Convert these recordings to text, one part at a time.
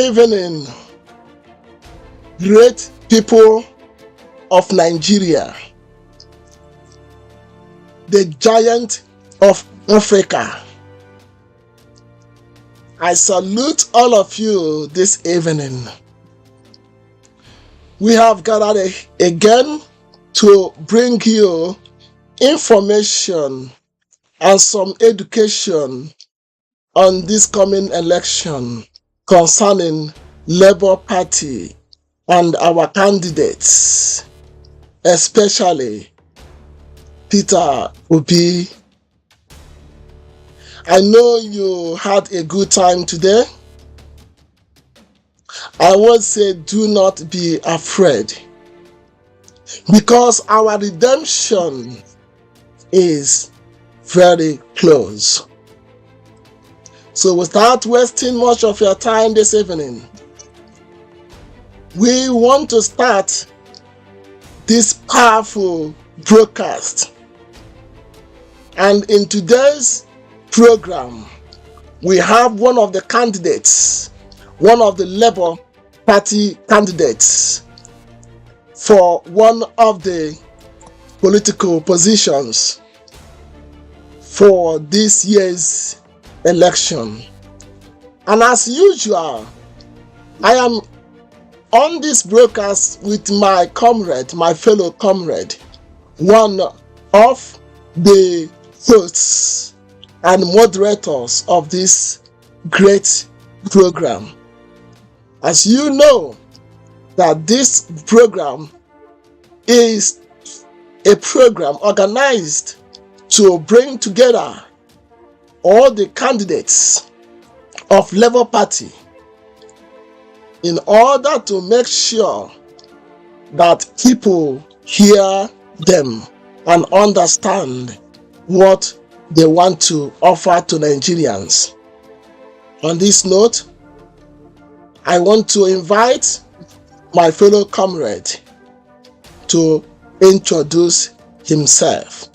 evening, great people of Nigeria, the giant of Africa. I salute all of you this evening. We have gathered again to bring you information and some education on this coming election concerning Labour Party and our candidates, especially Peter Obi. I know you had a good time today. I would say do not be afraid, because our redemption is very close. So without wasting much of your time this evening, we want to start this powerful broadcast. And in today's program, we have one of the candidates, one of the Labour Party candidates for one of the political positions for this year's election. And as usual, I am on this broadcast with my comrade, my fellow comrade, one of the hosts and moderators of this great program. As you know, that this program is a program organized to bring together all the candidates of Labour Party in order to make sure that people hear them and understand what they want to offer to Nigerians. On this note, I want to invite my fellow comrade to introduce himself.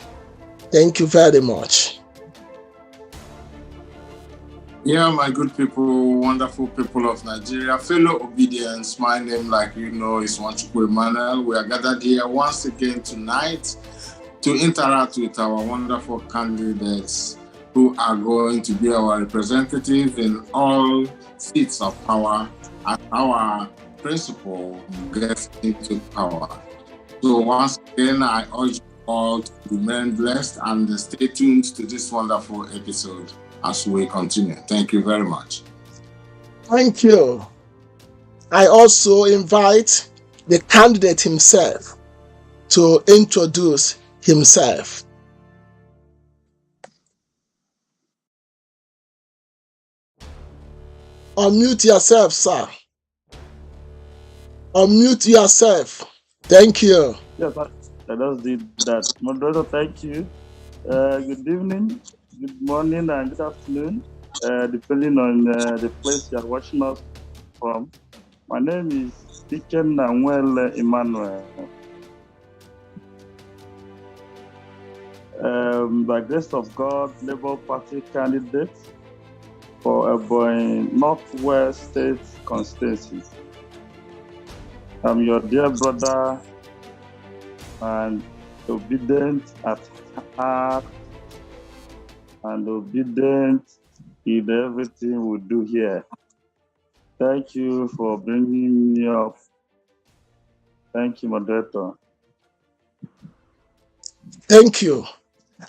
Thank you very much. Yeah, my good people, wonderful people of Nigeria, fellow obedience, my name, like you know, is Wanchukwu Emmanuel. We are gathered here once again tonight to interact with our wonderful candidates who are going to be our representatives in all seats of power as our principal gets into power. So once again, I urge you all to remain blessed and stay tuned to this wonderful episode as we continue. Thank you very much. Thank you. I also invite the candidate himself to introduce himself. Unmute yourself, sir. Unmute yourself. Thank you. Yes, I just did that. Moderator, thank you. Good evening, good morning, and good afternoon, depending on the place you are watching us from. My name is Ikenna Emmanuel. By grace of God, Labour Party candidate for Ebonyi Northwest State constituency. I'm your dear brother and obedient at heart and obedient in everything we do here. Thank you for bringing me up. Thank you, moderator. Thank you.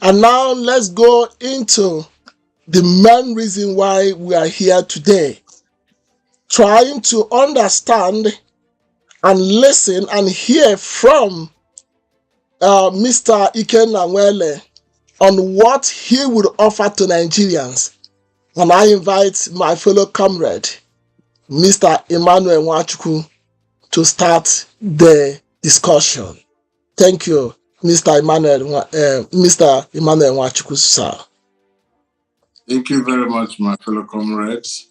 And now let's go into the main reason why we are here today. Trying to understand and listen and hear from Mr. Ikenna on what he would offer to Nigerians. And I invite my fellow comrade, Mr. Emmanuel Nwachukwu, to start the discussion. Thank you, Mr. Emmanuel Nwachukwu, sir. Thank you very much, my fellow comrades.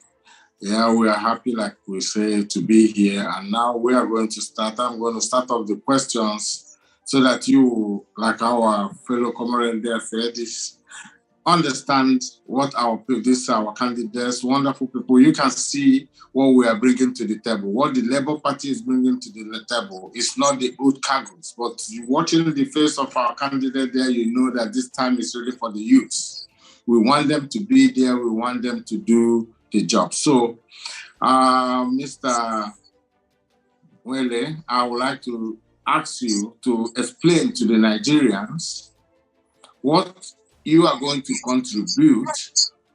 Yeah, we are happy, like we say, to be here. And now we are going to start. I'm going to start off the questions so that you, like our fellow comrade there said, understand what our candidates, wonderful people. You can see what we are bringing to the table. What the Labour Party is bringing to the table is not the old cargoes, but watching the face of our candidate there, you know that this time is really for the youths. We want them to be there. We want them to do the job. So, Mr. Wele, I would like to ask you to explain to the Nigerians what you are going to contribute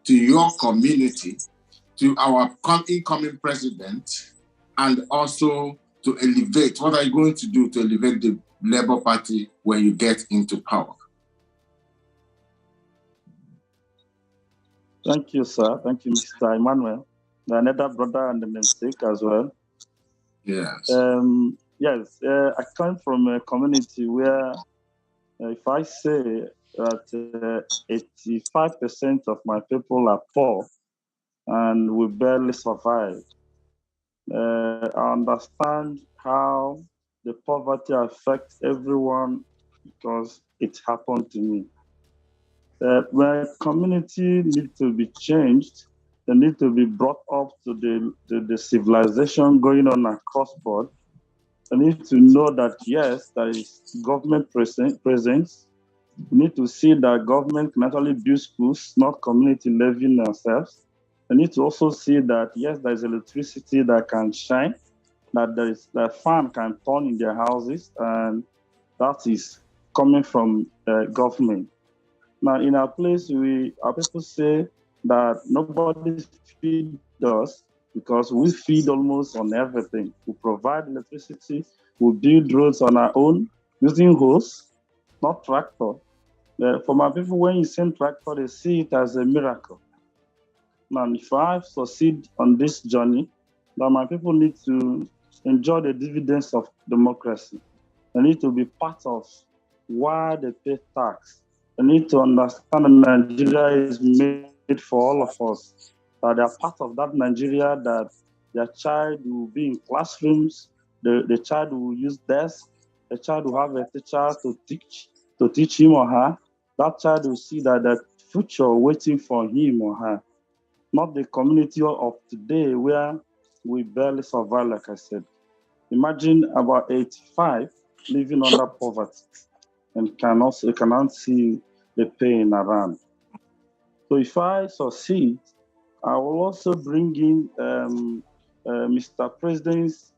to your community, to our incoming president, and also to elevate. What are you going to do to elevate the Labour Party when you get into power? Thank you, sir. Thank you, Mr. Emmanuel, another brother and the namesake as well. Yes. Yes, I come from a community where, if I say that 85% of my people are poor and we barely survive, I understand how the poverty affects everyone because it happened to me. My community needs to be changed. They need to be brought up to the civilization going on across board. They need to know that, yes, there is government presence. We need to see that government can actually build schools, not community living themselves. They need to also see that, yes, there is electricity that can shine, that there is that fan can turn in their houses, and that is coming from government. Now, in our place, our people say that nobody feeds us because we feed almost on everything. We provide electricity, we build roads on our own using hose, not tractor. For my people, when you send tractor, they see it as a miracle. Now, if I succeed on this journey, now my people need to enjoy the dividends of democracy. They need to be part of why they pay tax. They need to understand that Nigeria is made for all of us. That they are part of that Nigeria, that their child will be in classrooms, the child will use desks, the child will have a teacher to teach him or her. That child will see that the future waiting for him or her. Not the community of today where we barely survive, like I said. Imagine about 85 living under poverty and cannot see the pain around. So if I succeed, I will also bring in Mr. President's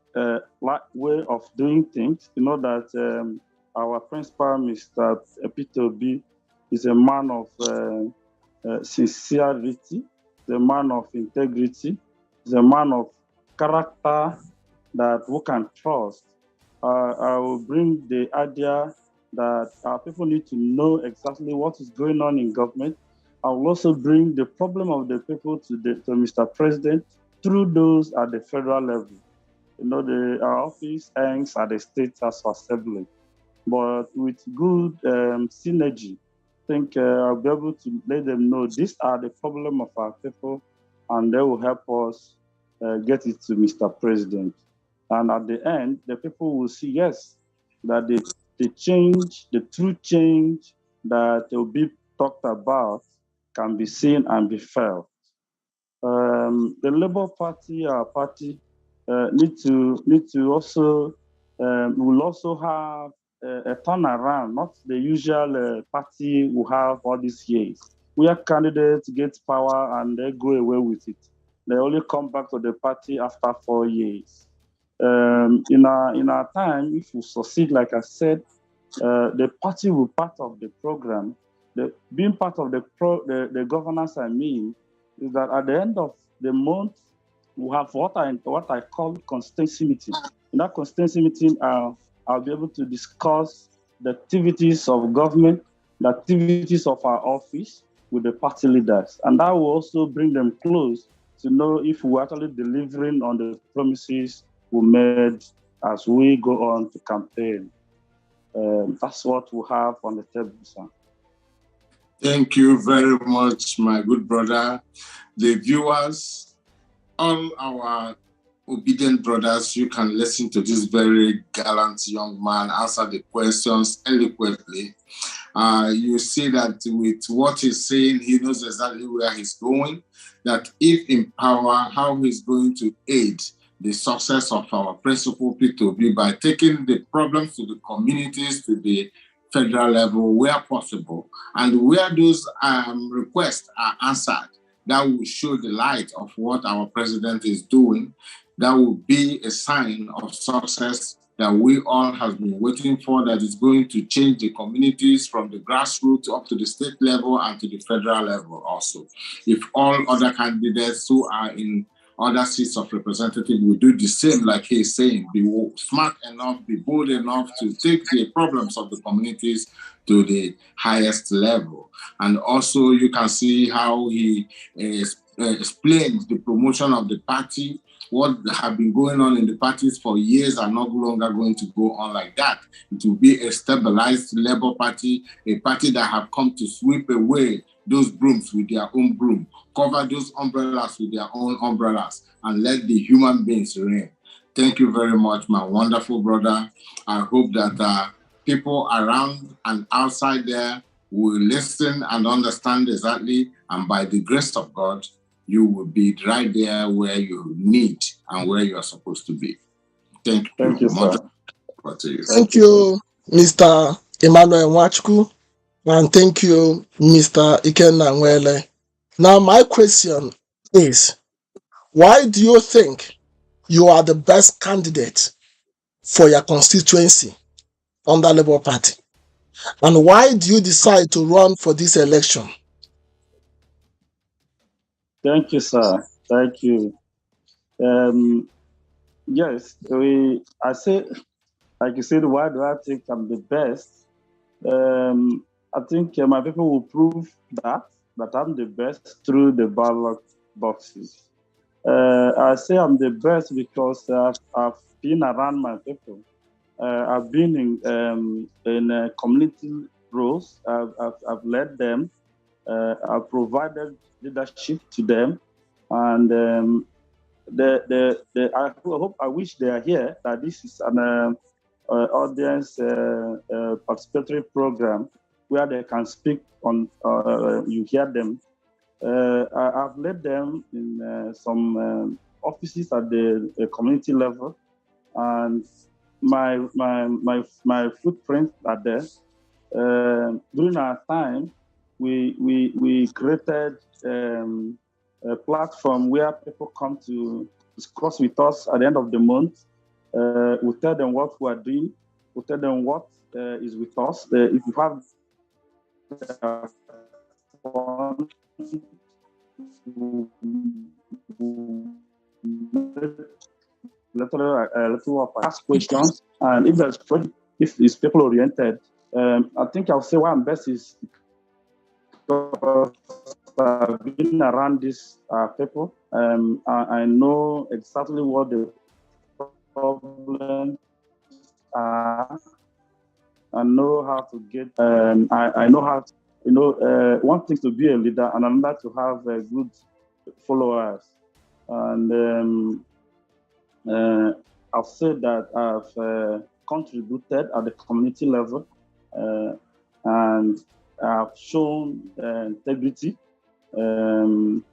way of doing things. You know that our principal, Mr. LPCPO, is a man of sincerity, is a man of integrity, is a man of character that we can trust. I will bring the idea that our people need to know exactly what is going on in government. I will also bring the problem of the people to Mr. President through those at the federal level. You know, our office ends at the state House Assembly, but with good synergy, I think I'll be able to let them know these are the problem of our people, and they will help us get it to Mr. President. And at the end, the people will see, yes, that the change, the true change that will be talked about can be seen and be felt. The Labour Party, our party, need to also will also have a turnaround, not the usual party we have all these years. We are candidates get power and they go away with it. They only come back to the party after 4 years. In our time, if we succeed, like I said, the party will be part of the program. Being part of the governance, I mean, is that at the end of the month, we have what I call constituency meeting. In that constituency meeting, I'll be able to discuss the activities of government, the activities of our office with the party leaders. And that will also bring them close to know if we're actually delivering on the promises we made as we go on to campaign. That's what we have on the table, sir. Thank you very much, my good brother. The viewers, all our obedient brothers, you can listen to this very gallant young man answer the questions eloquently. You see that with what he's saying, he knows exactly where he's going, that if in power, how he's going to aid the success of our principal P2B by taking the problems to the communities, to the federal level where possible, and where those requests are answered, that will show the light of what our president is doing. That will be a sign of success that we all have been waiting for, that is going to change the communities from the grassroots up to the state level and to the federal level also. If all other candidates who are in other seats of representative will do the same, like he's saying, be smart enough, be bold enough to take the problems of the communities to the highest level. And also you can see how he explains the promotion of the party. What have been going on in the parties for years are no longer going to go on like that. It will be a stabilized Labour Party, a party that have come to sweep away those brooms with their own broom, cover those umbrellas with their own umbrellas, and let the human beings reign. Thank you very much, my wonderful brother. I hope that people around and outside there will listen and understand exactly, and by the grace of God, you will be right there where you need and where you are supposed to be. Thank you. Thank you, sir. Thank you, Mr. Emmanuel Nwachukwu, and thank you, Mr. Ikenna Nwele. Now, my question is, why do you think you are the best candidate for your constituency under Labour Party? And why do you decide to run for this election? Thank you, sir. Thank you. Yes, I say, like you said, why do I think I'm the best? I think my people will prove that I'm the best through the ballot boxes. I say I'm the best because I've been around my people. I've been in community roles. I've led them. I've provided leadership to them, and I wish they are here. That this is an audience participatory program where they can speak on. You hear them. I've led them in some offices at the community level, and my footprints are there. During our time, we created a platform where people come to discuss with us at the end of the month. We tell them what we are doing. We tell them what is with us. If you have little ask questions, and if it's people oriented, I think I'll say why I'm best is because I've been around these people. I know exactly what the problems are. I know how to get. I know how to, one thing to be a leader, and another to have good followers. And I've said that I've contributed at the community level, and I've shown integrity, and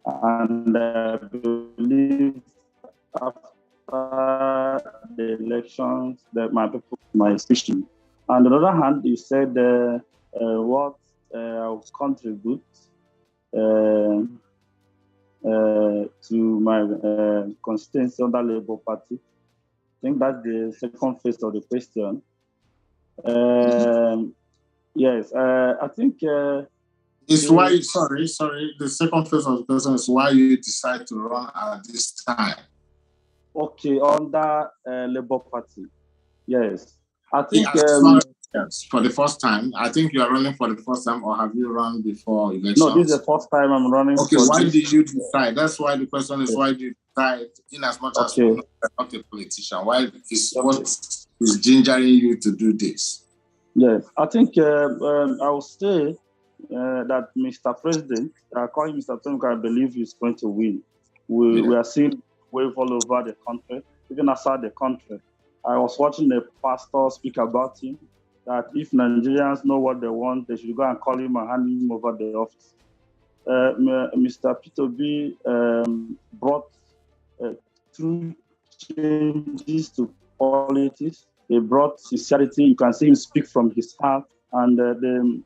I believe after the elections that my people, my speaking. On the other hand, you said what I'll contribute to my constituency under Labour Party. I think that's the second phase of the question. Yes, I think it's why. Sorry. The second phase of the question is why you decide to run at this time. Okay, under Labour Party. Yes, I think yes, for the first time. I think you are running for the first time, or have you run before elections? No, this is the first time I'm running. Okay, why did you decide? That's why the question is why did you decide? In as much as you're not a politician, why is what is gingering you to do this? Yes, I think I will say that Mr. President, I call him Mr. President, I believe he's going to win. We are seeing wave all over the country, even outside the country. I was watching a pastor speak about him, that if Nigerians know what they want, they should go and call him and hand him over the office. Mr. Peter B brought true changes to politics. He brought sincerity. You can see him speak from his heart, and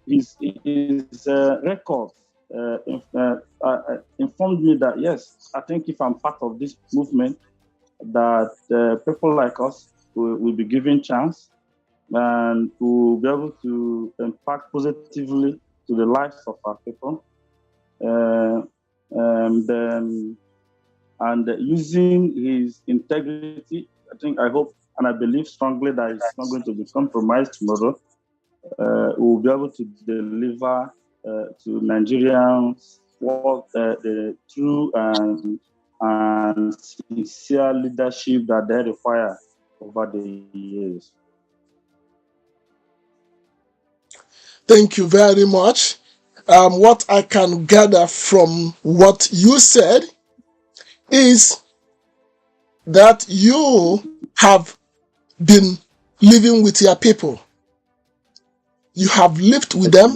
his record informed me that yes, I think if I'm part of this movement, that people like us will be given chance and will be able to impact positively to the lives of our people. And using his integrity, I hope and I believe strongly that it's not going to be compromised tomorrow. We'll be able to deliver to Nigerians what the true and sincere leadership that they require over the years. Thank you very much. What I can gather from what you said is that you have been living with your people. You have lived with them.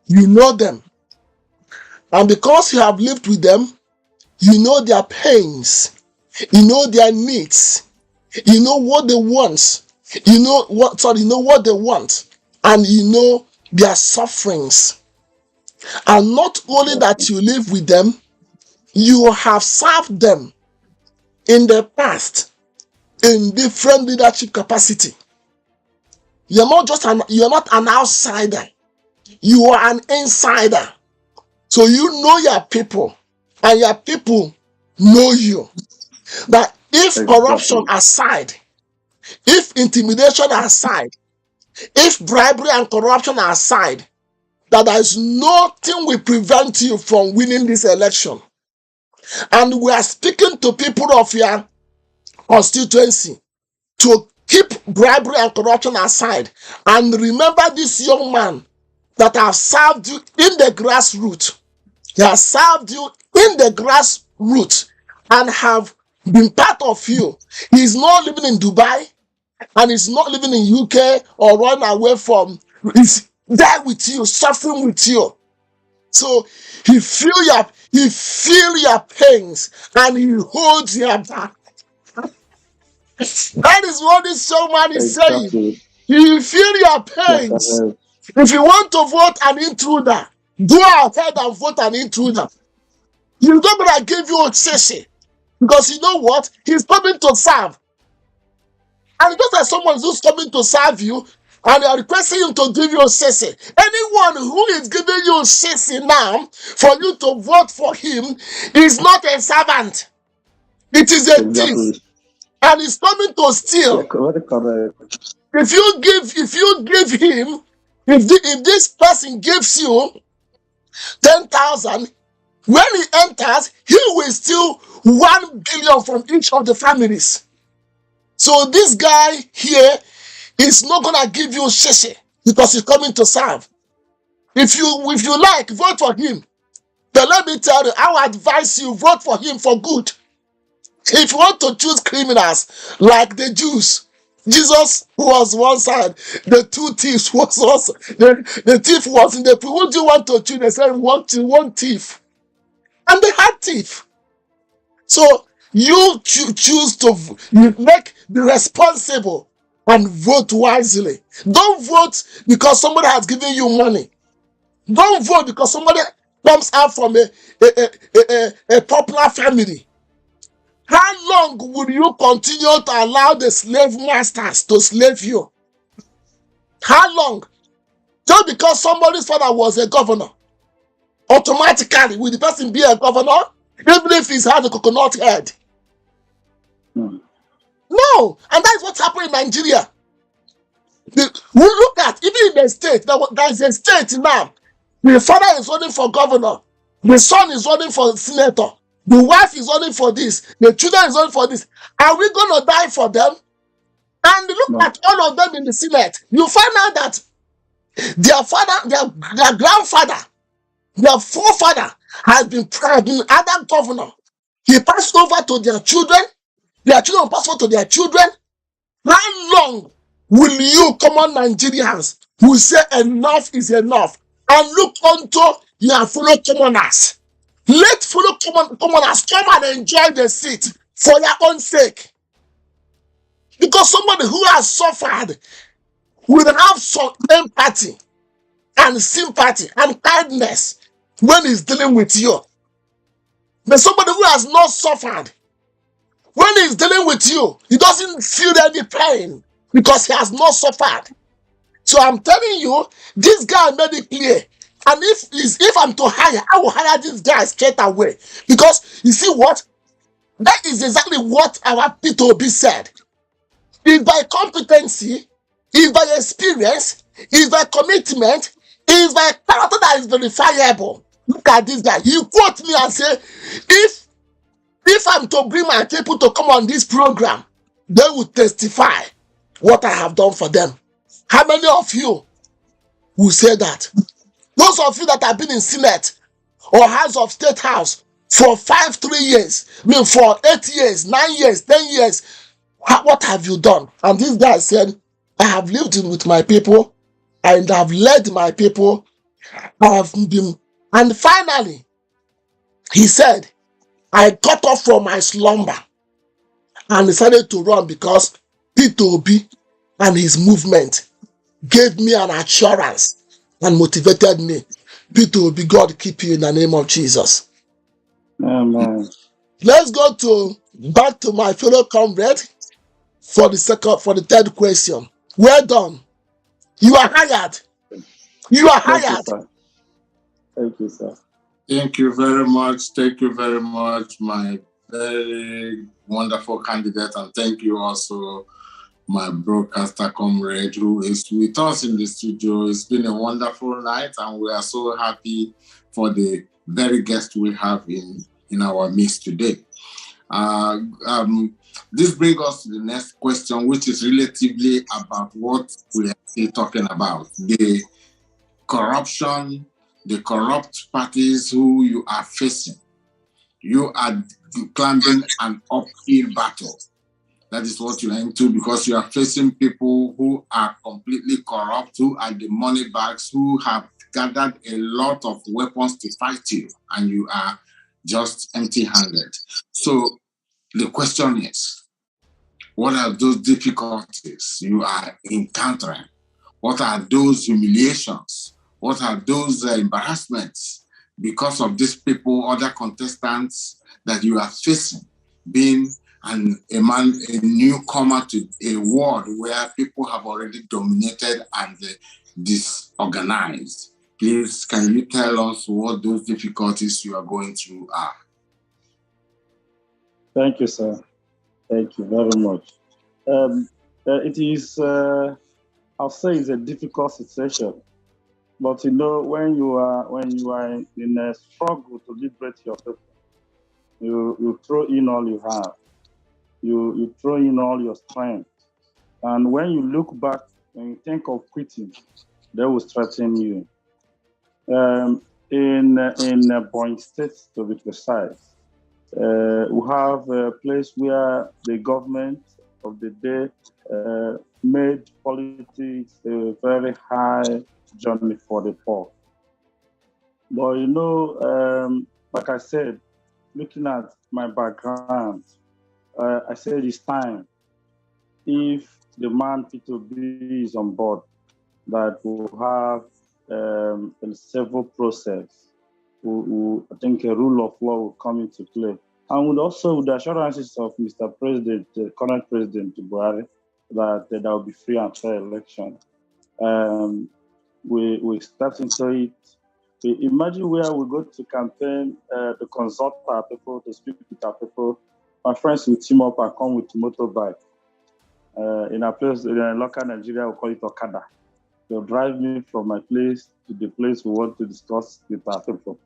You know them. And because you have lived with them, you know their pains. You know their needs. You know what they want. You know what they want. And you know their sufferings. And not only that you live with them, you have served them in the past in different leadership capacity. You're not an outsider. You are an insider. So you know your people, and your people know you. That if corruption aside, if intimidation aside, if bribery and corruption aside, that there is nothing will prevent you from winning this election. And we are speaking to people of your constituency to keep bribery and corruption aside and remember this young man that have served you in the grassroots. He has served you in the grassroots and have been part of you. He is not living in Dubai and he's not living in UK or run away from. He's there with you, suffering with you. So he feel your pains and he holds your back. That is what this young man is saying. He feel your pains. If you want to vote an intruder, go ahead and vote an intruder. He's not going to give you a session because you know what? He's coming to serve. And just like someone who's coming to serve you and they are requesting him to give you a session, anyone who is giving you a session now for you to vote for him is not a servant. It is a thief. And he's coming to steal. If you give him, if this person gives you 10,000, when he enters, he will steal 1 billion from each of the families. So this guy here is not gonna give you sheshe because he's coming to serve. If you like, vote for him. But let me tell you, I would advise you vote for him for good. If you want to choose criminals like the Jews, Jesus was one side, the two thieves was also, the thief was in the pool. Who do you want to choose? They said one thief. And they had thief. So you choose to be responsible and vote wisely. Don't vote because somebody has given you money. Don't vote because somebody comes out from a popular family. How long will you continue to allow the slave masters to slave you? How long? Just because somebody's father was a governor, automatically will the person be a governor, even if he's had a coconut head? No, and that's what's happening in Nigeria. We look at, even in the state, there is a state now. The father is running for governor, the son is running for senator, the wife is running for this, the children is running for this. Are we going to die for them? And look at all of them in the Senate. You find out that their father, their grandfather, their forefather has been either governor He passed over to their children will pass over to their children. How long will you, common Nigerians, who say enough is enough, and look unto your fellow commoners? Let fellow commoners come and enjoy the seat for their own sake. Because somebody who has suffered will have some empathy and sympathy and kindness when he's dealing with you. But somebody who has not suffered, when he's dealing with you, he doesn't feel any pain because he has not suffered. So I'm telling you, this guy made it clear. And if I'm to hire, I will hire this guy straight away. Because you see what? That is exactly what our P2B said. If by competency, if by experience, if by commitment, if by character that is verifiable. Look at this guy. He quote me and say, if I'm to bring my people to come on this program, they will testify what I have done for them. How many of you will say that? Those of you that have been in Senate or House of State House for 3 years, for 8 years, 9 years, 10 years, what have you done? And this guy said, I have lived in with my people and I've led my people. I have been, and finally, he said, I got up from my slumber and decided to run because P2B and his movement gave me an assurance and motivated me. P2B, God keep you in the name of Jesus. Amen. Let's go back to my fellow comrade for the third question. Well done. You are hired. You are hired. Thank you, sir. Thank you very much. Thank you very much, my very wonderful candidate. And thank you also, my broadcaster comrade who is with us in the studio. It's been a wonderful night, and we are so happy for the very guest we have in our midst today. This brings us to the next question, which is relatively about what we are still talking about, the corruption, the corrupt parties who you are facing. You are climbing an uphill battle. That is what you're into, because you are facing people who are completely corrupt, who are the money bags, who have gathered a lot of weapons to fight you, and you are just empty-handed. So the question is, what are those difficulties you are encountering? What are those humiliations? What are those embarrassments because of these people, other contestants that you are facing, being a newcomer to a world where people have already dominated and disorganized? Please, can you tell us what those difficulties you are going through are? Thank you, sir. Thank you very much. It is, I'll say, it's a difficult situation. But you know, when you are in a struggle to liberate your people, you throw in all you have. You throw in all your strength. And when you look back and you think of quitting, they will threaten you. In Ebonyi State, to be precise, we have a place where the government of the day made politics a very high journey for the poor. But you know, like I said, looking at my background, I said it's time, if the man P2B is on board, that we'll have a civil process. I think a rule of law will come into play. And with the assurances of Mr. President, the current President Buhari, that there will be free and fair election. We step into it. Imagine where we go to campaign to consult our people, to speak with our people. My friends will team up and come with motorbike. In a local Nigeria, we call it Okada. They'll drive me from my place to the place we want to discuss with our people.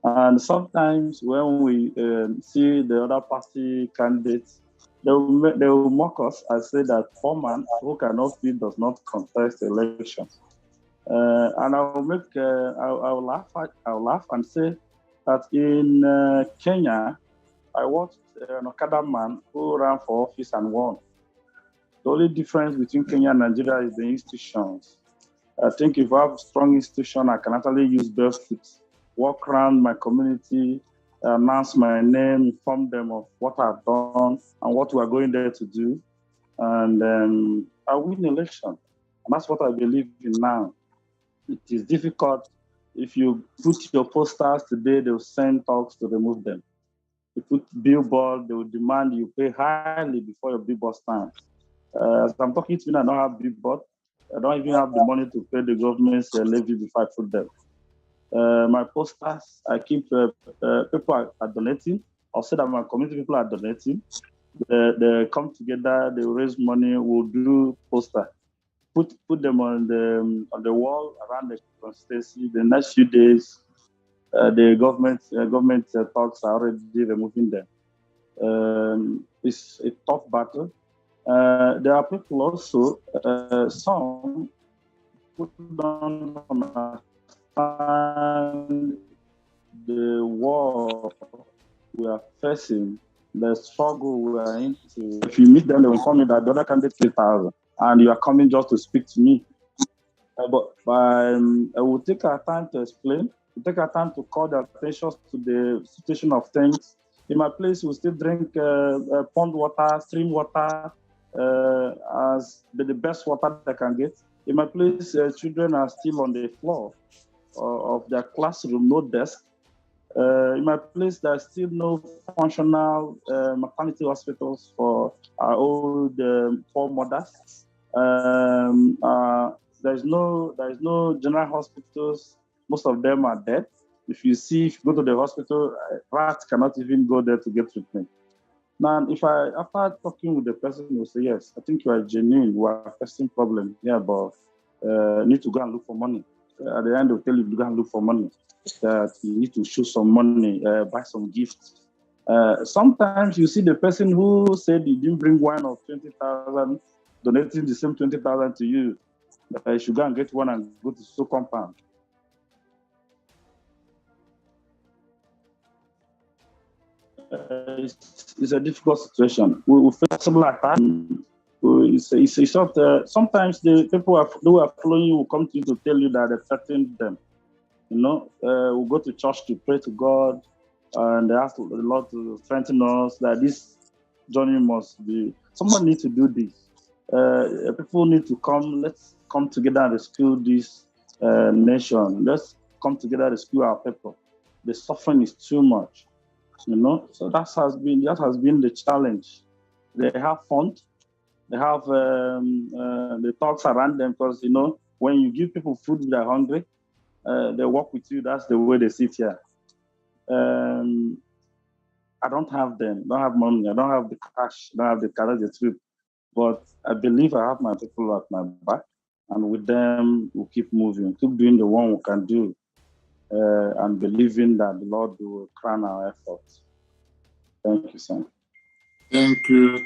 And sometimes when we see the other party candidates, they will mock us and say that poor man who cannot feed does not contest the election. And I'll laugh and say that in Kenya, I watched an Okada man who ran for office and won. The only difference between Kenya and Nigeria is the institutions. I think if I have a strong institution, I can actually use barefoot, walk around my community, announce my name, inform them of what I've done and what we are going there to do. And I win the election. And that's what I believe in now. It is difficult. If you put your posters today, they'll send talks to remove them. You put billboard, they will demand you pay highly before your billboard stands. As I'm talking to you, I don't have billboard. I don't even have the money to pay the government's levy before I put them. My posters, I keep people are donating. I'll say that my community people are donating. They come together, they raise money, we'll do poster. Put them on the wall around the constituency. The next few days, the government talks are already removing them. It's a tough battle. There are people also, some who don't understand the war we are facing, the struggle we are into. If you meet them, they will inform you that the other candidate 3,000, and you are coming just to speak to me. But we'll take our time to explain. We'll take our time to call their attention to the situation of things. In my place, we still drink pond water, stream water, as the best water they can get. In my place, children are still on the floor of their classroom, no desk. In my place, there's still no functional maternity hospitals for our old poor mothers. There's no general hospitals. Most of them are dead. If you go to the hospital, rats cannot even go there to get treatment. Now, after talking with the person, will say, yes, I think you are genuine. We are facing problem here, but need to go and look for money. At the end, they'll tell you to go and look for money. That you need to show some money, buy some gifts. Sometimes you see the person who said he didn't bring wine of 20,000, donating the same 20,000 to you. You should go and get one and go to so compound. It's a difficult situation. We face something like that. Sometimes the people who are following you will come to you to tell you that they threatened them. We'll go to church to pray to God, and they ask the Lord to strengthen us that this journey must be. Someone needs to do this. People need to come. Let's come together and rescue this nation. Let's come together and rescue our people. The suffering is too much. So that has been the challenge. They have fun. They have the talks around them because when you give people food, they're hungry. They work with you. That's the way they sit here. I don't have them. Don't have money. I don't have the cash. Don't have the courage, the truth. But I believe I have my people at my back, and with them, we'll keep moving. Keep doing the one we can do. And believing that the Lord will crown our efforts. Thank you, son. Thank you.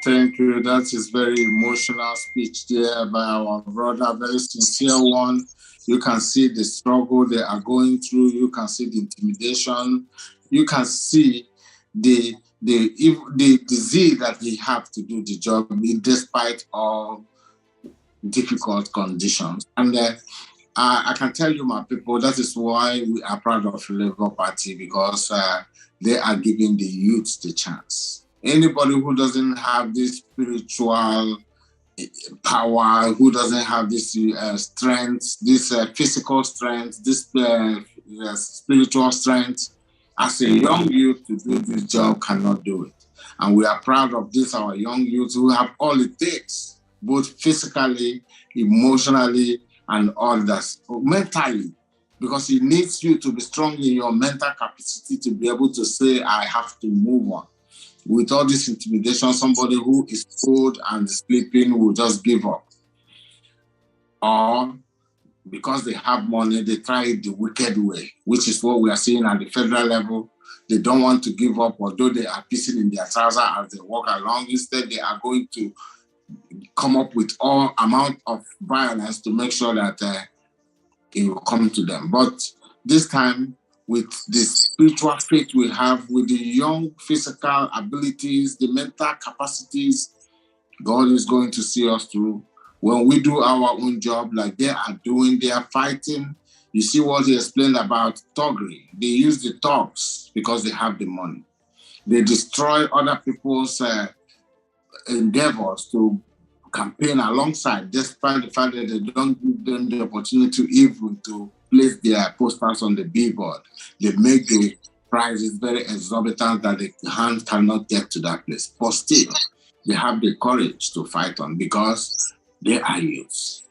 That is very emotional speech there by our brother, very sincere one. You can see the struggle they are going through. You can see the intimidation. You can see the zeal that they have to do the job despite all difficult conditions. And I can tell you, my people, that is why we are proud of the Labour Party, because they are giving the youth the chance. Anybody who doesn't have this spiritual power, who doesn't have this strength, this physical strength, this spiritual strength, as a young youth to do this job cannot do it. And we are proud of this, our young youth who have all it takes, both physically, emotionally, and all that, mentally, because it needs you to be strong in your mental capacity to be able to say, I have to move on. With all this intimidation, somebody who is old and sleeping will just give up. Or because they have money, they try it the wicked way, which is what we are seeing at the federal level. They don't want to give up, although they are pissing in their trousers as they walk along. Instead, they are going to come up with all amount of violence to make sure that it will come to them. But this time, with the spiritual faith we have, with the young physical abilities, the mental capacities, God is going to see us through. When we do our own job like they are doing, they are fighting. You see what he explained about thuggery. They use the thugs because they have the money. They destroy other people's endeavors to campaign alongside, despite the fact that they don't give them the opportunity even to place their posters on the billboard. They make the prices very exorbitant that the hand cannot get to that place. But still, they have the courage to fight on because they are youths.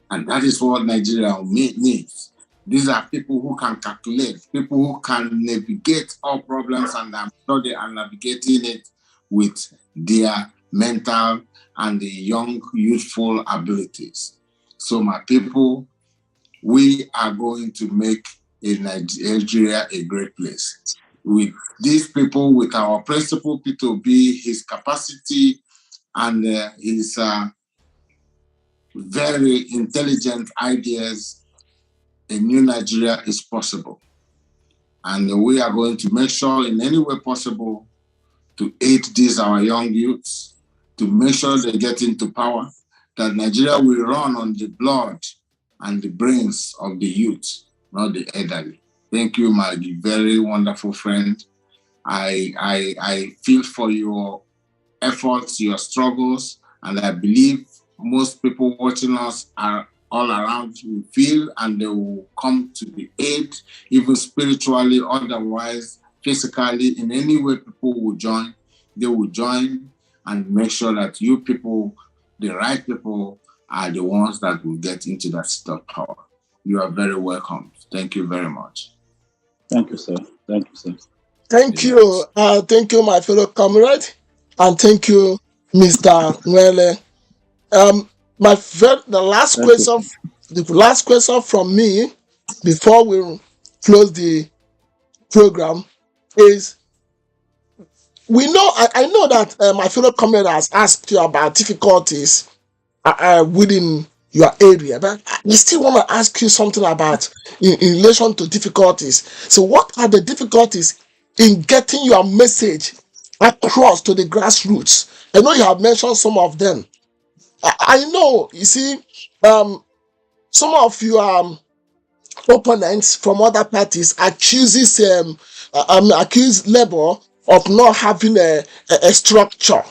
And that is what Nigeria needs. These are people who can calculate, people who can navigate all problems, and I'm sure they are navigating it with their mental and the young, youthful abilities. So, my people, we are going to make Nigeria a great place. With these people, with our principal P2B, his capacity and his very intelligent ideas, a new Nigeria is possible. And we are going to make sure in any way possible to aid these our young youths, to make sure they get into power, that Nigeria will run on the blood and the brains of the youth, not the elderly. Thank you, my very wonderful friend. I feel for your efforts, your struggles, and I believe most people watching us are all around will feel, and they will come to the aid, even spiritually, otherwise, physically, in any way people will join, they will join and make sure that you people, the right people, are the ones that will get into that seat of power. You are very welcome. Thank you very much. Thank you, sir. Thank you, sir. Thank you. Thank you, my fellow comrade. And thank you, Mr. Nwele. The last question from me before we close the program is, I know that my fellow comrade has asked you about difficulties within your area, but we still want to ask you something about in relation to difficulties. So what are the difficulties in getting your message across to the grassroots? I know you have mentioned some of them. I know, you see, some of your opponents from other parties accuse Labour of not having a structure.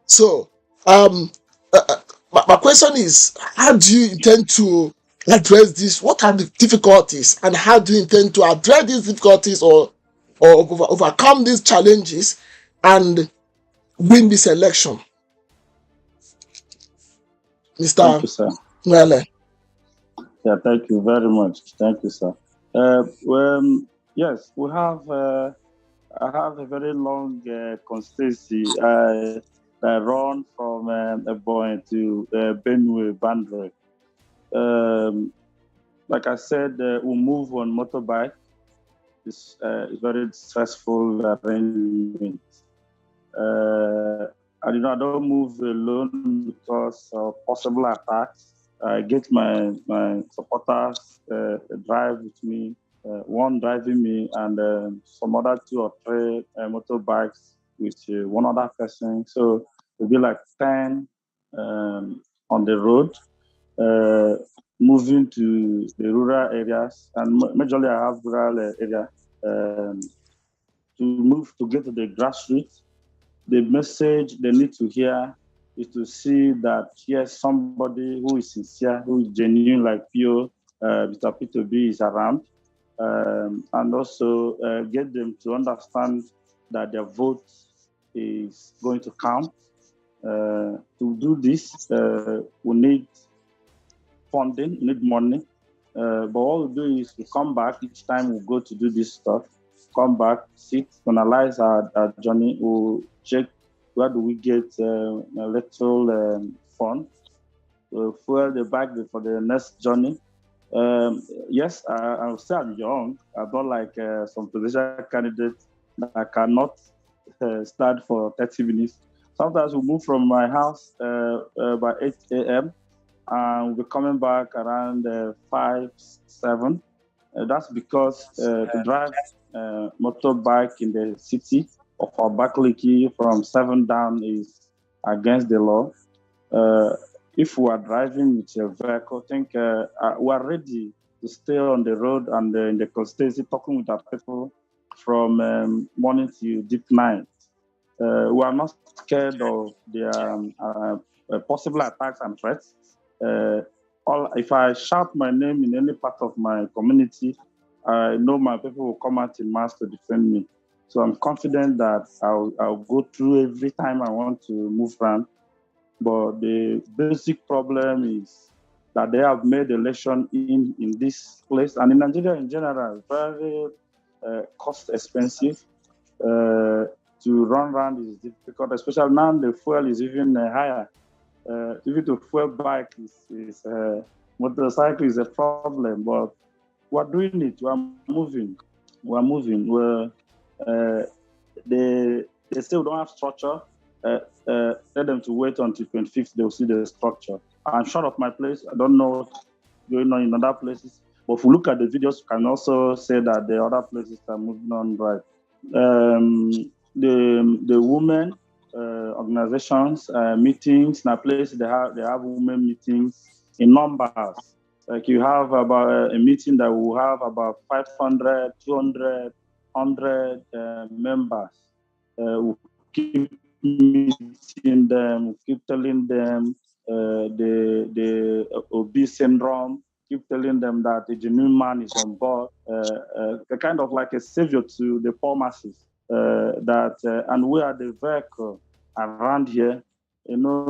So, my question is, how do you intend to address this? What are the difficulties, and how do you intend to address these difficulties or overcome these challenges and win this election? Mr. Thank you, sir. Nwele. Yeah, thank you very much. Thank you, sir. Yes, we have. I have a very long constituency. I run from Ebonyi to Benue boundary. Like I said, we move on motorbike. It's a very stressful arrangement. I don't move alone because of possible attacks. I get my supporters drive with me, one driving me, and some other 2 or 3 motorbikes with one other person. So it'll be like 10 on the road, moving to the rural areas, and majorly I have rural area to move to get to the grassroots. The message they need to hear is to see that, yes, somebody who is sincere, who is genuine, like Pio, Mr. P2B is around, and also get them to understand that their vote is going to count. To do this, we need funding, we need money. But what we do is we come back each time we go to do this stuff, come back, sit, analyze our journey, we'll check where do we get electoral fund, fuel the bike for the next journey. Yes, I'm still young. I'm not like some presidential candidates that cannot stand for 30 minutes. Sometimes we move from my house by 8 a.m. and we're coming back around 5, 7. That's because to drive motorbike in the city of Abakaliki from 7 down is against the law. If we are driving with a vehicle, I think we are ready to stay on the road and in the constituency talking with our people from morning to deep night. We are not scared of the possible attacks and threats. If I shout my name in any part of my community, I know my people will come out in mass to defend me. So I'm confident that I'll go through every time I want to move around. But the basic problem is that they have made election in this place and in Nigeria in general very cost expensive. To run around is difficult, especially now the fuel is even higher. Even to fuel bike is motorcycle is a problem, but we're doing it. We're moving. We're moving. They still don't have structure. Tell them to wait until 25th. They'll see the structure. I'm short of my place. I don't know what's going on in other places. But if we look at the videos, we can also say that the other places are moving on right. The women organizations meetings in a place they have women meetings in numbers. Like you have about a meeting that will have about 500, 200, 100 members. We keep meeting them, keep telling them the obese syndrome, keep telling them that a genuine man is on board, kind of like a savior to the poor masses. And we are the vehicle around here. You know,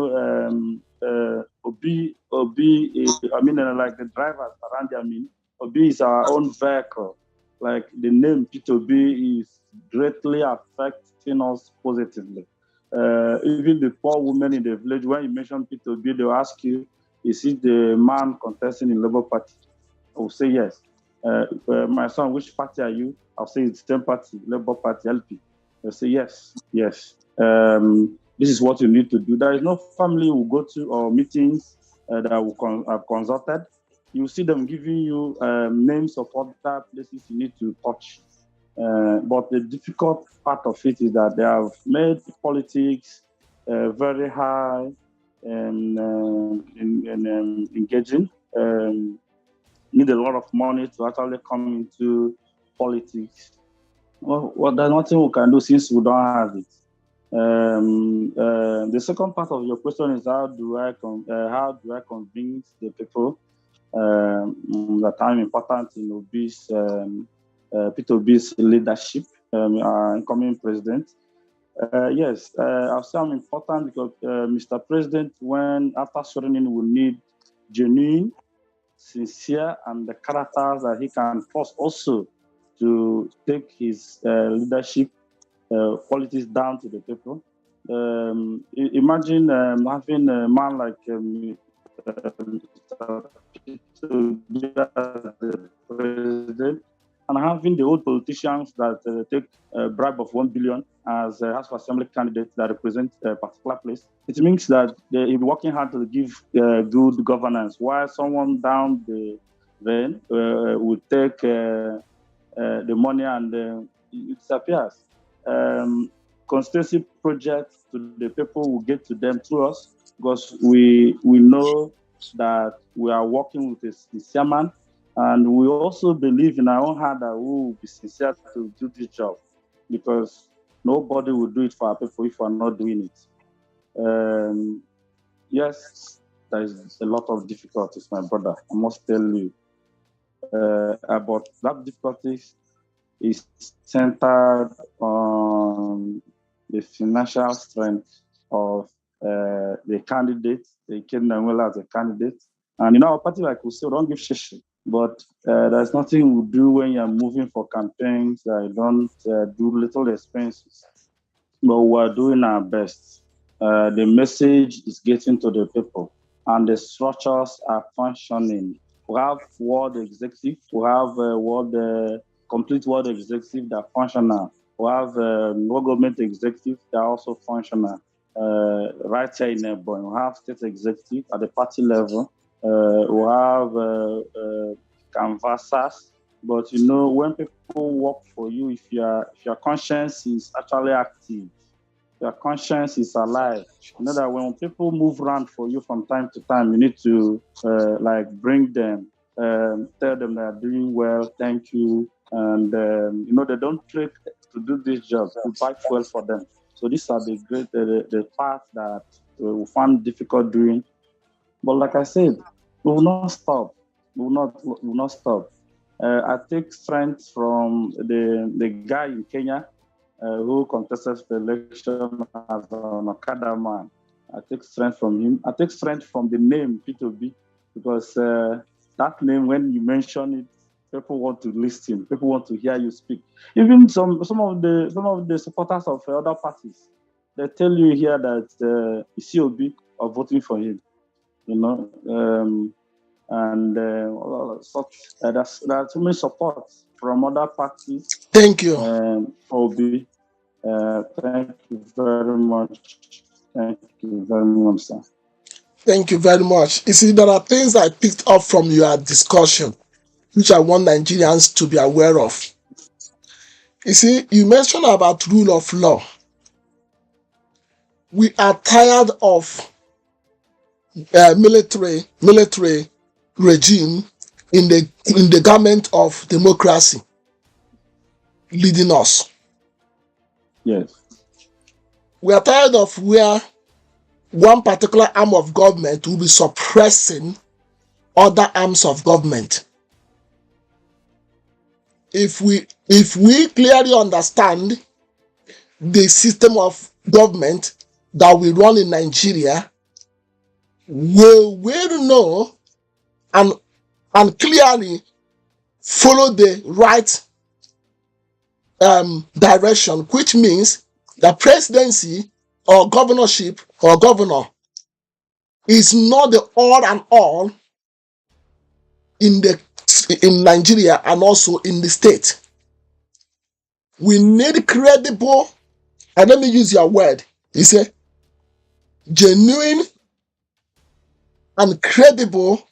like the drivers around here. I mean, Obi is our own vehicle. Like the name P2B is greatly affecting us positively. Even the poor women in the village, when you mention P2B, they'll ask you, is it the man contesting in Labour Party? I will say yes. My son, which party are you? I'll say it's the same party, Labour Party, LP. They'll say yes, yes. This is what you need to do. There is no family who go to or meetings that have consulted. You see them giving you names of other places you need to touch. But the difficult part of it is that they have made politics very high and engaging. Need a lot of money to actually come into politics. Well, there's nothing we can do since we don't have it. The second part of your question is how do I convince the people that I'm important in Obi's P2B's leadership, incoming president? Yes, I'll say I'm important because Mr. President, when after swearing in, will need genuine, sincere, and the characters that he can trust also to take his leadership qualities down to the people. Imagine having a man like the president and having the old politicians that take a bribe of 1 billion as House of Assembly candidates that represent a particular place. It means that he'll be working hard to give good governance, while someone down the lane will take the money and it disappears. Constituency projects to the people will get to them through us because we know that we are working with a sincere man, and we also believe in our own heart that we will be sincere to do this job because nobody will do it for our people if we are not doing it. Yes, there is a lot of difficulties, my brother. I must tell you. But that difficulties is centered on the financial strength of the candidates. They came well as a candidate. And in our party, like we say, don't give shishi. But there's nothing we do when you're moving for campaigns. I don't do little expenses. But we're doing our best. The message is getting to the people, and the structures are functioning. We have world executive, we have complete world executive that are functional. We have world government executive that are also functional. Right here in Ebonyi, we have state executive at the party level. We have canvassers But you know, when people work for you, if your conscience is actually active, your conscience is alive. You know that when people move around for you from time to time, you need to like bring them, tell them they are doing well, thank you, and you know they don't trade to do this job. You buy fuel for them. So these are the parts that we find difficult doing. But like I said, we will not stop. We will not stop. I take strength from the guy in Kenya who contested the election as an Okada man. I take strength from him. I take strength from the name P2B because that name, when you mention it, people want to listen. People want to hear you speak. Even some of the supporters of other parties, they tell you here that COB are voting for him. You know, and there's too many support from other parties. Thank you. Obi, thank you very much. Thank you very much, sir. Thank you very much. You see, there are things I picked up from your discussion, which I want Nigerians to be aware of. You see, you mentioned about rule of law. We are tired of military regime in the garment of democracy leading us. Yes. We are tired of where one particular arm of government will be suppressing other arms of government. If we clearly understand the system of government that we run in Nigeria, we will know and clearly follow the right direction, which means the presidency or governorship or governor is not the all and all in Nigeria and also in the state. We need credible, and let me use your word, you say, genuine and credible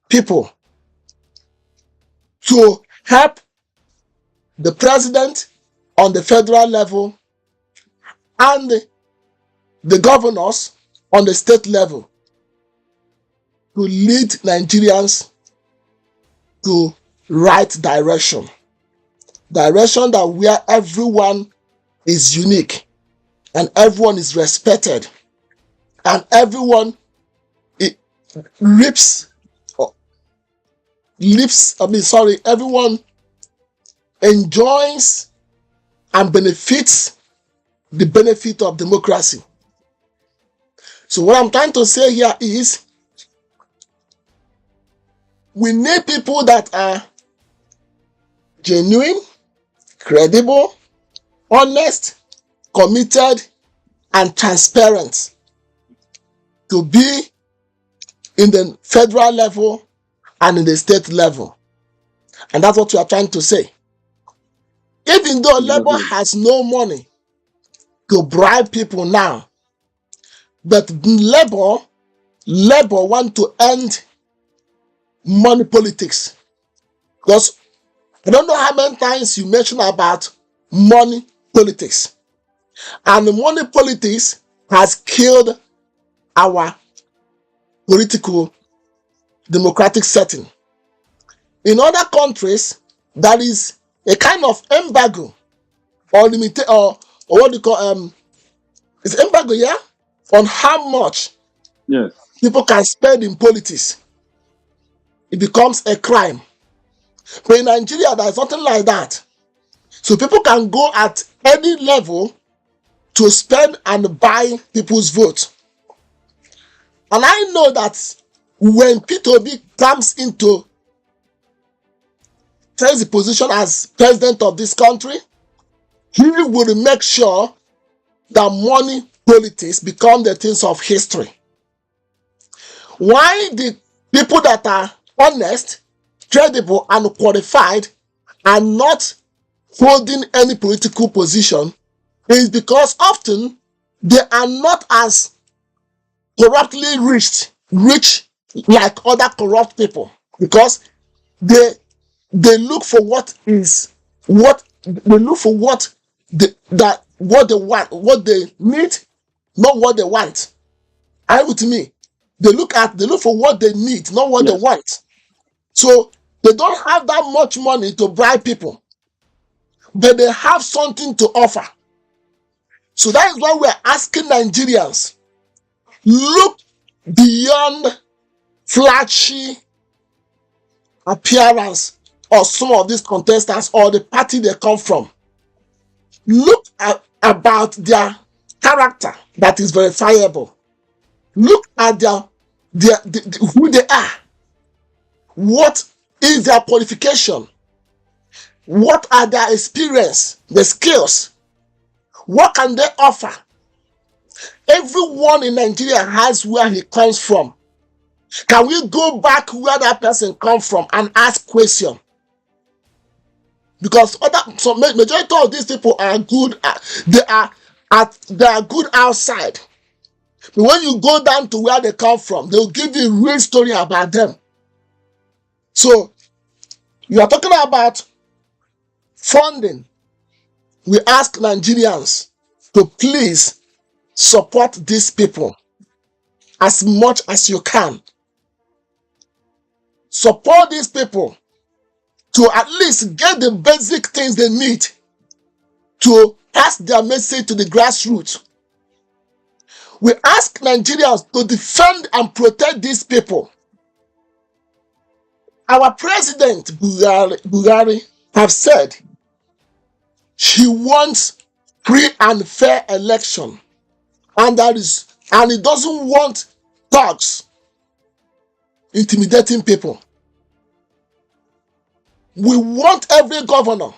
people to help the president on the federal level and the governors on the state level to lead Nigerians to right direction that where everyone is unique and everyone is respected and everyone everyone enjoys and benefits the benefit of democracy. So what I'm trying to say here is we need people that are genuine, credible, honest, committed, and transparent to be in the federal level and in the state level. And that's what we are trying to say. Even though Labour has no money to bribe people now, but Labour want to end money politics. Because I don't know how many times you mentioned about money politics. And the money politics has killed our political democratic setting. In other countries, there is a kind of embargo or limited or what do you call it's embargo, yeah, on how much people can spend in politics. It becomes a crime. But in Nigeria, there's nothing like that. So people can go at any level to spend and buy people's vote. And I know that when P2B comes into takes the position as president of this country, he will make sure that money politics become the things of history. Why the people that are honest, credible, and qualified are not holding any political position is because often they are not as corruptly rich like other corrupt people, because they they look for what they look for what what they want, what they need, not what they want. Are you with me? They look for what they need, not what they Yes. want. So they don't have that much money to bribe people, but they have something to offer. So that is why we're asking Nigerians, look beyond flashy appearance of some of these contestants or the party they come from. Look about their character that is verifiable. Look at who they are. What is their qualification? What are their experience, the skills? What can they offer? Everyone in Nigeria has where he comes from. Can we go back where that person comes from and ask questions? Because majority of these people are good. They are good outside. But when you go down to where they come from, they'll give you a real story about them. So you are talking about funding. We ask Nigerians to please support these people as much as you can. Support these people to at least get the basic things they need to pass their message to the grassroots. We ask Nigerians to defend and protect these people. Our president, Buhari, have said she wants free and fair election, and he doesn't want thugs intimidating people. We want every governor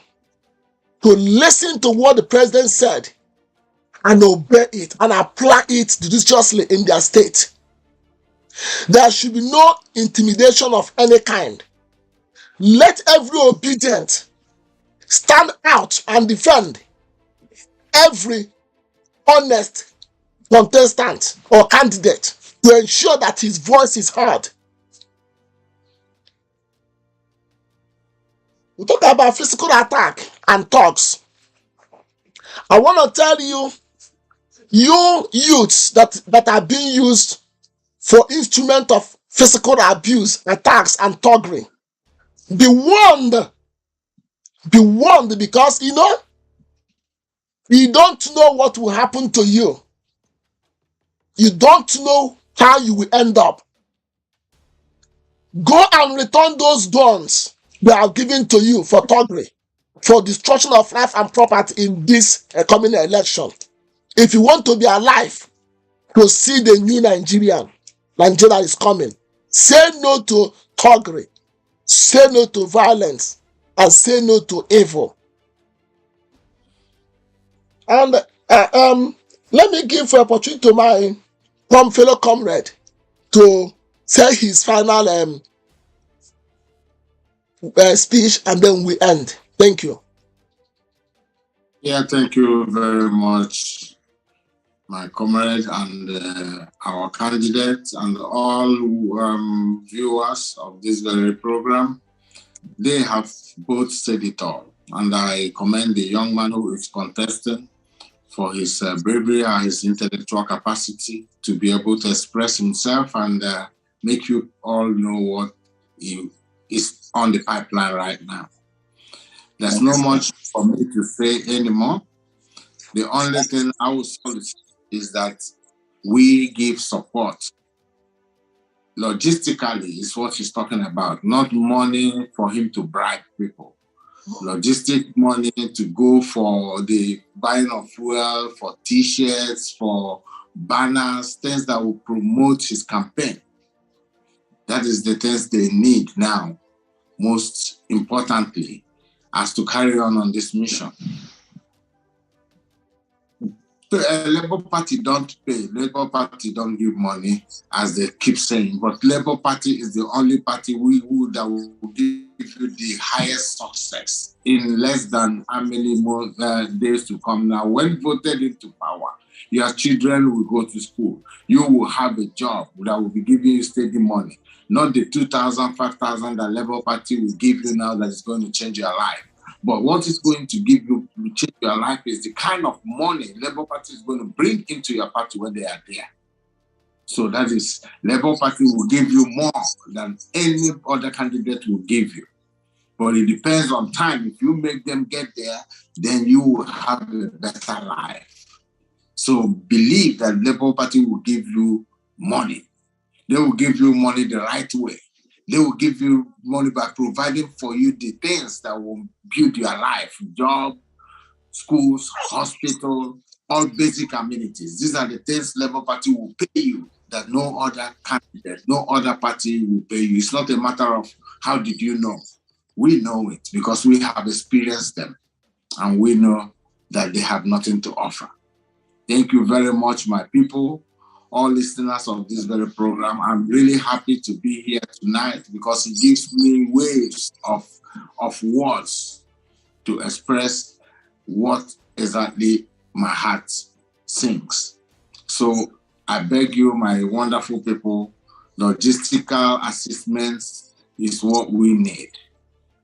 to listen to what the president said and obey it and apply it judiciously in their state. There should be no intimidation of any kind. Let every obedient stand out and defend every honest contestant or candidate to ensure that his voice is heard. We talk about physical attack and thugs. I want to tell you, you youths that are being used for instrument of physical abuse, attacks, and thuggery, be warned. Be warned, because you don't know what will happen to you. You don't know how you will end up. Go and return those guns they are given to you for thuggery, for destruction of life and property in this coming election. If you want to be alive to see the new Nigeria is coming, say no to thuggery, say no to violence, and say no to evil. And let me give an opportunity to my fellow comrade to say his final speech, and then we end. Thank you. Yeah, thank you very much, my comrade, and our candidates, and all viewers of this very program. They have both said it all, and I commend the young man who is contesting for his bravery and his intellectual capacity to be able to express himself and make you all know what is on the pipeline right now. There's no much for me to say anymore. The only thing I will say is that we give support. Logistically is what he's talking about, not money for him to bribe people. Logistic money to go for the buying of fuel, for t-shirts, for banners, things that will promote his campaign. That is the things they need now, most importantly, as to carry on this mission. Labour Party don't pay. Labour Party don't give money, as they keep saying. But Labour Party is the only party that will give you the highest success in less than how many more days to come now. When voted into power, Your children will go to school. You will have a job that will be giving you steady money. Not the 2,000, 5,000 that Labour Party will give you now that is going to change your life. But what is going to give you to change your life is the kind of money Labour Party is going to bring into your party when they are there. So that is, Labour Party will give you more than any other candidate will give you. But it depends on time. If you make them get there, then you will have a better life. So believe that Labour Party will give you money. They will give you money the right way. They will give you money by providing for you the things that will build your life: job, schools, hospital, all basic amenities. These are the things Labour Party will pay you that no other candidate, no other party will pay you. It's not a matter of how did you know. We know it because we have experienced them and we know that they have nothing to offer. Thank you very much, my people, all listeners of this very program. I'm really happy to be here tonight because it gives me waves of words to express what exactly my heart sings. So I beg you, my wonderful people, logistical assistance is what we need.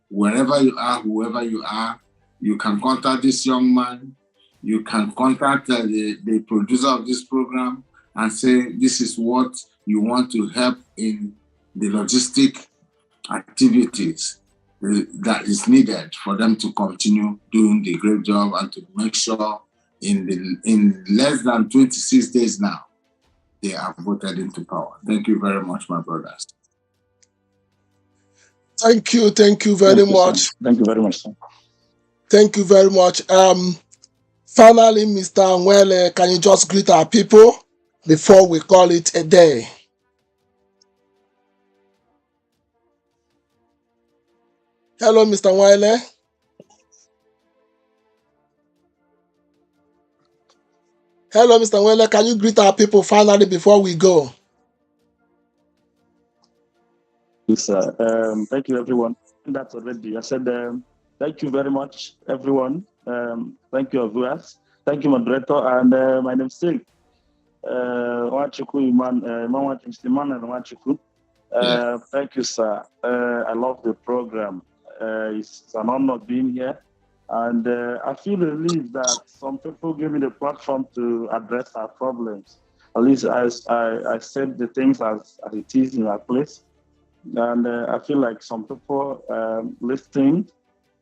Wherever you are, whoever you are, you can contact this young man. You can contact the producer of this program and say, this is what you want to help in the logistic activities that is needed for them to continue doing the great job and to make sure in less than 26 days now, they are voted into power. Thank you very much, my brothers. Thank you very much. Thank you very much, sir. Thank you very much. Finally, Mr. Nwele, can you just greet our people before we call it a day? Hello, Mr. Nwele. Hello, Mr. Nwele, can you greet our people finally before we go? Yes, sir. Thank you, everyone. That's already. I said thank you very much, everyone. Thank you, viewers. Thank you, moderator. And my name is Silk. Wachuku Wachuku. Thank you, sir. I love the program. It's an honor being here. And I feel relieved that some people give me the platform to address our problems. At least I said the things as it is in our place. And I feel like some people listening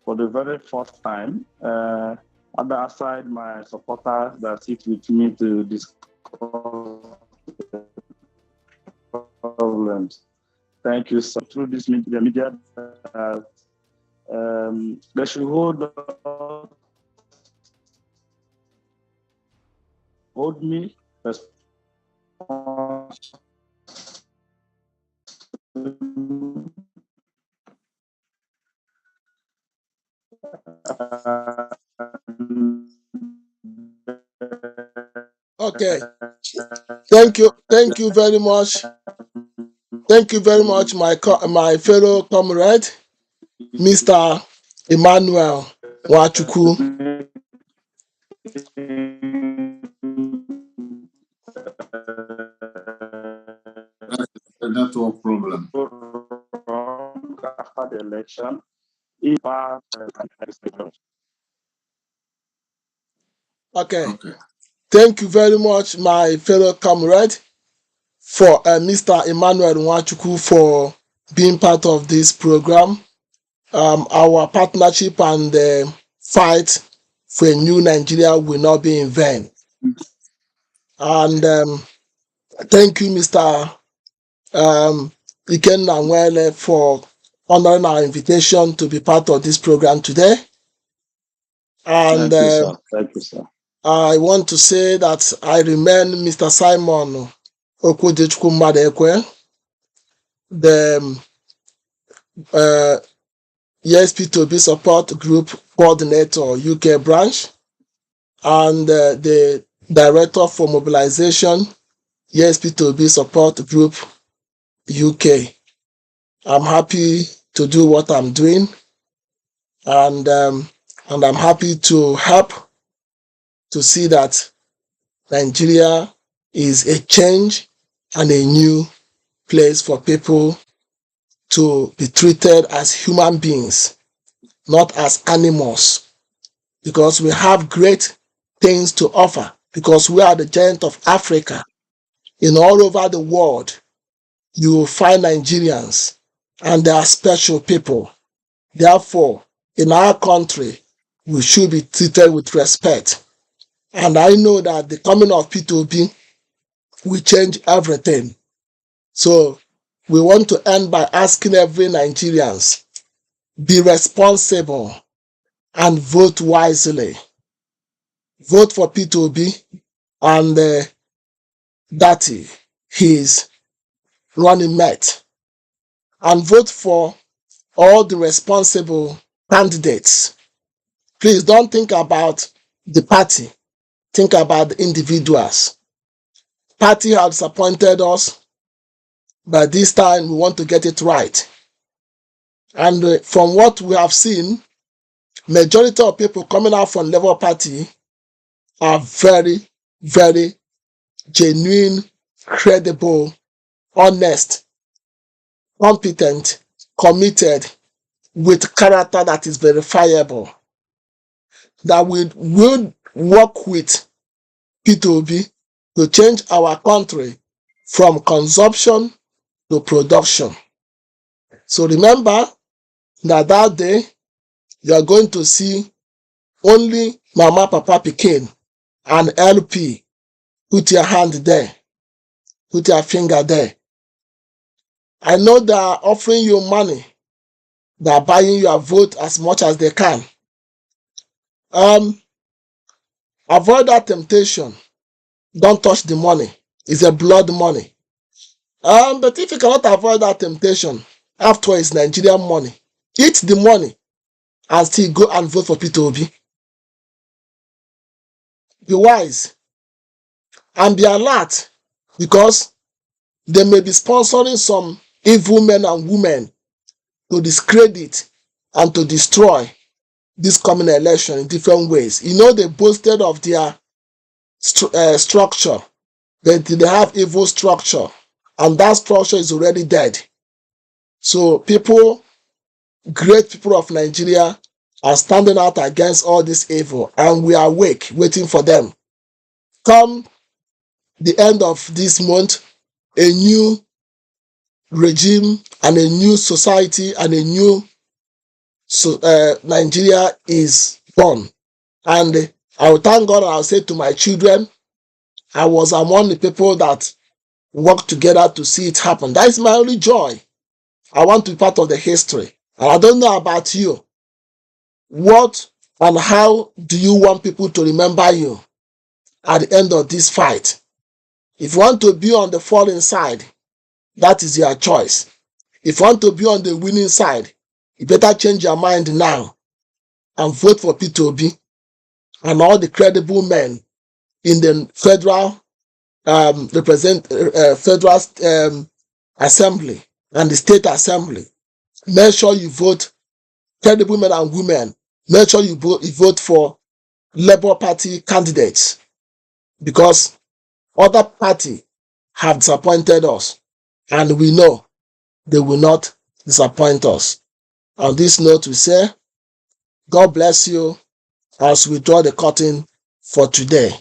for the very first time. Other aside, my supporters that sit with me to discuss problems. Thank you. So through this media, they should hold me responsible. Okay. Thank you very much. Thank you very much, my fellow comrade, Mr. Emmanuel Wachuku. That's no problem. After the election, Okay. Thank you very much, my fellow comrade, for Mr. Emmanuel Wachuku for being part of this program. Our partnership and fight for a new Nigeria will not be in vain. And thank you, Mr. Ikenna Nwele, for honoring our invitation to be part of this program today. And thank you, sir. I want to say that I remain Mr. Simon Okwudechukwu Mmadekwe, the ESP2B Support Group Coordinator UK branch, and the Director for Mobilization, ESP2B Support Group UK. I'm happy to do what I'm doing, and I'm happy to help to see that Nigeria is a change and a new place for people to be treated as human beings, not as animals, because we have great things to offer, because we are the giant of Africa. In all over the world, you will find Nigerians, and they are special people. Therefore, in our country, we should be treated with respect. And I know that the coming of P2B will change everything. So we want to end by asking every Nigerians, be responsible and vote wisely. Vote for P2B and Dati, his running mate. And vote for all the responsible candidates. Please don't think about the party. Think about the individuals. Party has disappointed us, but this time we want to get it right. And from what we have seen, majority of people coming out from Labour Party are very, very genuine, credible, honest, competent, committed, with character that is verifiable, that we would work with P2B to change our country from consumption to production. So remember that day you are going to see only Mama, Papa, Pikin and LP. Put your hand there. Put your finger there. I know they are offering you money. They are buying your vote as much as they can. Avoid that temptation. Don't touch the money. It's a blood money. But if you cannot avoid that temptation, after it's Nigerian money, eat the money and still go and vote for P2B. Be wise and be alert, because they may be sponsoring some evil men and women to discredit and to destroy this coming election in different ways. You know, they boasted of their structure, but they have evil structure, and that structure is already dead. So people, great people of Nigeria, are standing out against all this evil, and we are awake, waiting for them. Come the end of this month, a new regime and a new society and a new Nigeria is born. And I will thank God, and I'll say to my children, I was among the people that worked together to see it happen. That is my only joy. I want to be part of the history. And I don't know about you. What and how do you want people to remember you at the end of this fight? If you want to be on the falling side, that is your choice. If you want to be on the winning side, you better change your mind now and vote for P2B and all the credible men in the federal federal assembly and the state assembly. Make sure you vote credible men and women. Make sure you vote for Labour Party candidates, because other party have disappointed us, and we know they will not disappoint us. On this note, we say, God bless you as we draw the curtain for today.